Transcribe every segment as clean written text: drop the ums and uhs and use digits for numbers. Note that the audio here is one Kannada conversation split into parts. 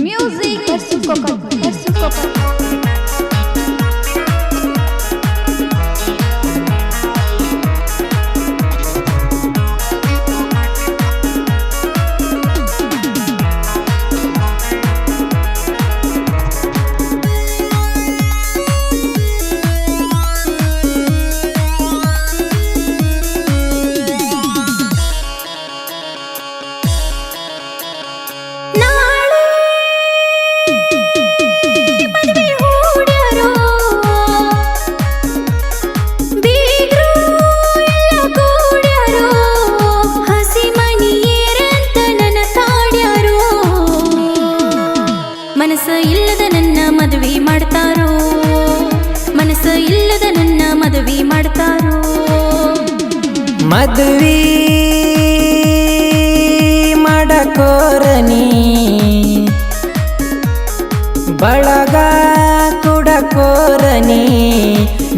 Music versus Coconut. ಮನಸ್ಸ ಇಲ್ಲದ ನನ್ನ ಮದುವೆ ಮಾಡ್ತಾರೋ, ಮನಸ್ಸ ಇಲ್ಲದ ನನ್ನ ಮದುವೆ ಮಾಡ್ತಾರೋ. ಮದುವೆ ಮಾಡಕೋರನಿ ಬಳಗ ಕುಡಕೋರನಿ,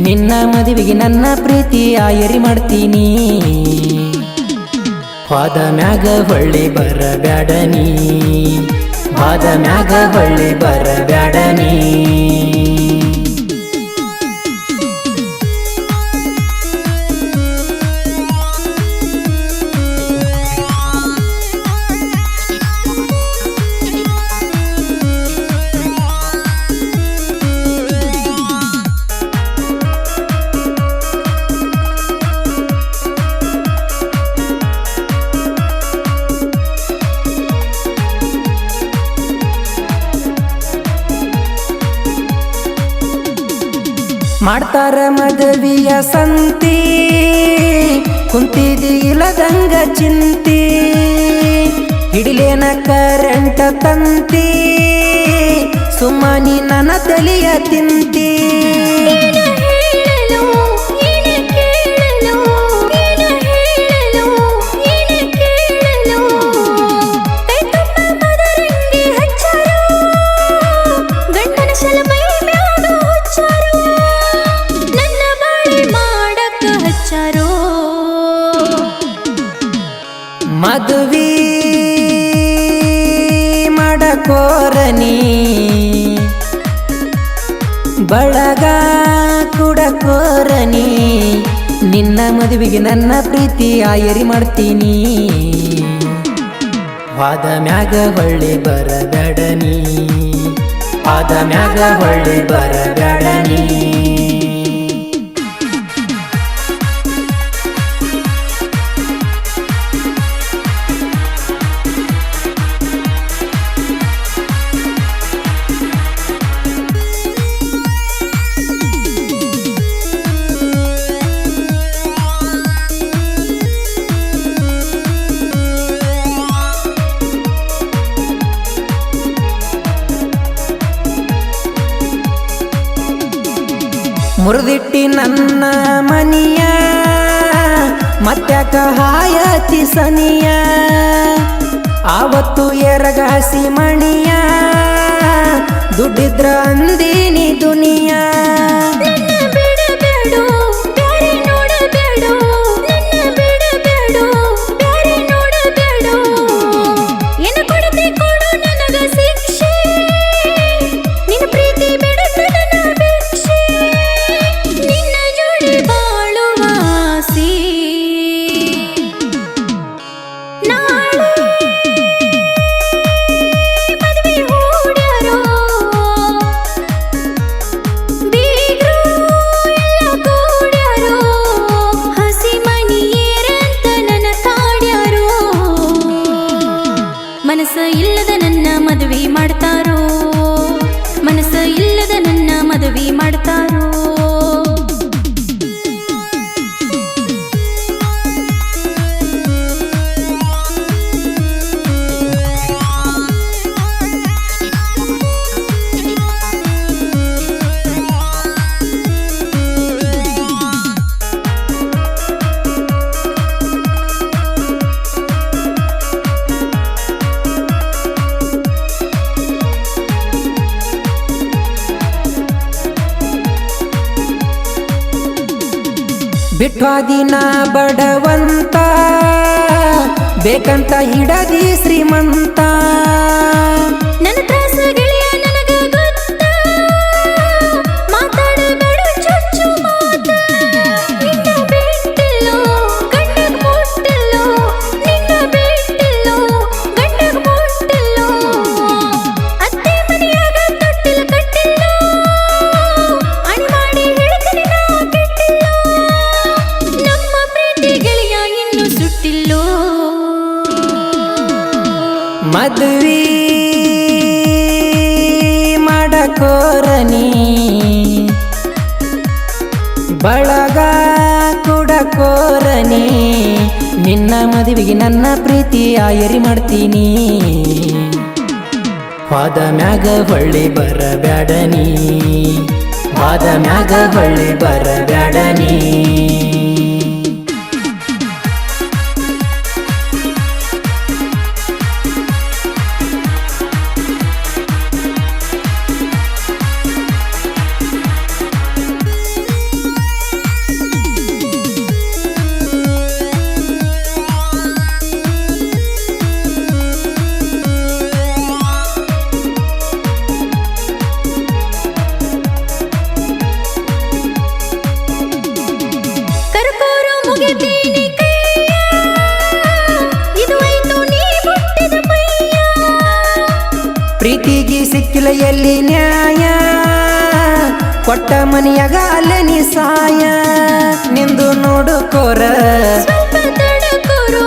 ನಿನ್ನ ಮದುವೆಗೆ ನನ್ನ ಪ್ರೀತಿ ಆಯರಿ ಮಾಡ್ತೀನಿ. ಹೋದ ಮ್ಯಾಗ ಹೊಳ್ಳಿ ಬರಬ್ಯಾಡನಿ, ಹೋದ ಮ್ಯಾಗ ಹೊಳ್ಳಿ ಬರಬ್ಯಾಡನಿ. ಮಾಡ್ತಾರ ಮದುವೆಯ ಸಂತಿ, ಕುಂತಿದಿ ಇಲ್ಲದಂಗ ಚಿಂತಿ, ಹಿಡಿಲೇನ ಕರೆಂಟ ತಂತಿ, ಸುಮ್ಮನಿ ನನ್ನ ತಲಿಯ ತಿಂತಿ. ಮದುವೆ ಮಾಡಕೋರನಿ ಬಳಗ ಕುಡಕೋರನಿ, ನಿನ್ನ ಮದುವೆಗೆ ನನ್ನ ಪ್ರೀತಿ ಆಯರಿ ಮಾಡ್ತೀನಿ. ಹೋದ ಮ್ಯಾಗ ಹೊಳ್ಳಿ ಬರಬ್ಯಾಡನಿ, ಹೋದ ಮ್ಯಾಗ ಹೊಳ್ಳಿ ಬರಬ್ಯಾಡನಿ. ಮುರಿದಿಟ್ಟಿ ನನ್ನ ಮನಿಯ ಮತ್ಯಾಕ ಹಾಯತಿ ಸನಿಯ, ಆವತ್ತು ಎರಗಾಸಿ ಮಣಿಯ, ದುಡ್ಡಿದ್ರ ಅಂದಿನಿ ದುನಿಯಾ. ಮನಸ್ಸ ಇಲ್ಲದ ನನ್ನ ಮದುವೆ ಮಾಡ್ತಾರೋ, ಮನಸ್ಸ ಇಲ್ಲದ ನನ್ನ ಮದುವೆ ಮಾಡ್ತಾರೋ. ಬಿಟ್ವಾದಿನ ಬಡವಂತ ಬೇಕಂತ ಹಿಡದಿ ಶ್ರೀಮಂತ ನನ್ನ ತ್ರಾಸ ಕುಡಕೋರನಿ ಬಳಗ ಕುಡಕೋರನಿ ನಿನ್ನ ಮದುವೆಗೆ ನನ್ನ ಪ್ರೀತಿ ಆಯರಿ ಮಾಡ್ತೀನಿ ವಾದ ಮ್ಯಾಗ ಹೊಳ್ಳಿ ಬರಬ್ಯಾಡನಿ ವಾದ ಮ್ಯಾಗ ಹೊಳ್ಳಿ ಬರಬ್ಯಾಡನಿ ಕರ್ಕೋರು ಮುಗಿತೀನಿ ಕೈಯ ಇದು ಐತು ನೀ ಮುಟ್ಟಿದ ಮೈಯ ಪ್ರೀತಿಗೆ ಸಿಕ್ಕಿಲ್ಲ ಎಲ್ಲಿ ನ್ಯಾಯ ಕೊಟ್ಟ ಮನಿಯಾಗ ಅಲ್ಲೇ ನೀ ಸಾಯ ನಿಂದು ನೋಡುಕೋರ ಸ್ವಲ್ಪ ತಡಕೋರು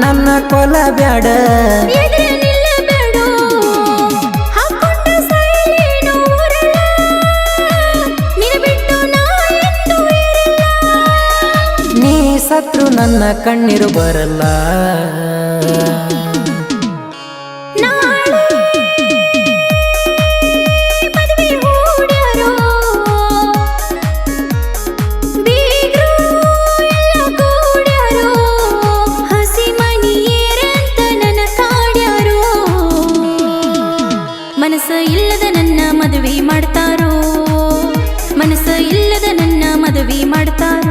ನನ್ನ ಕೊಲ ಬ್ಯಾಡ ಎದುರು ನಿಲ್ಲಬೇಡು ಹಾಕೊಂಡ ಸಾಯಲೇನು ಊರಲ್ಲ ನಿನ್ನ ಬಿಟ್ಟು ನಾ ಎಂದು ಇರಲ್ಲ ನೀ ಸತ್ರು ನನ್ನ ಕಣ್ಣೀರು ಬರಲ್ಲ ನಾಳೆ ಮದುವೆ ಹೂಡ್ಯಾರೋ ಬೀಗ್ರು ಎಲ್ಲ ಕೂಡ್ಯಾರೋ ಹಸಿ ಮನಿಯೇರಂತ ನನ್ನ ಕಾಡ್ಯಾರೋ ಮನಸ್ಸ ಇಲ್ಲದ ನನ್ನ ಮದುವೆ ಮಾಡ್ತಾರೋ ಮನಸ್ಸ ಇಲ್ಲದ ನನ್ನ ಮದುವೆ ಮಾಡ್ತಾರೋ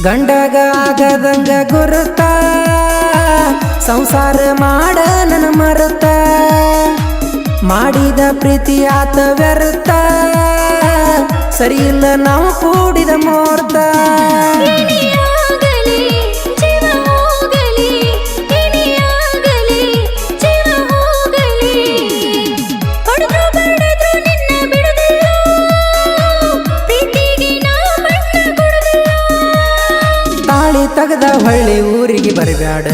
ಗಂಡಗ ಆಗದಂಗ ಗುರುತ ಸಂಸಾರ ಮಾಡ ನನ್ನ ಮರುತ ಮಾಡಿದ ಪ್ರೀತಿ ಆತ ವ್ಯರ್ಥ ಸರಿಯಿಲ್ಲ ನಾವು ಕೂಡಿದ ಮುಹೂರ್ತ ಏನಿಯಾಗಲಿ ಜೀವ ಹೋಗಲಿ ಏನಿಯಾಗಲಿ ಜೀವ ಹೋಗಲಿ ಹೊಡೆದ್ರು ಬಡಿದ್ರು ನಿನ್ನ ಬಿಡುದಿಲ್ಲ ಪ್ರೀತಿಗೆ ನಾ ಬಣ್ಣ ಕೊಡುದಿಲ್ಲ ತಾಳಿ ತೆಗೆದ ಹೊಳ್ಳಿ ಊರಿಗೆ ಬರಬ್ಯಾಡ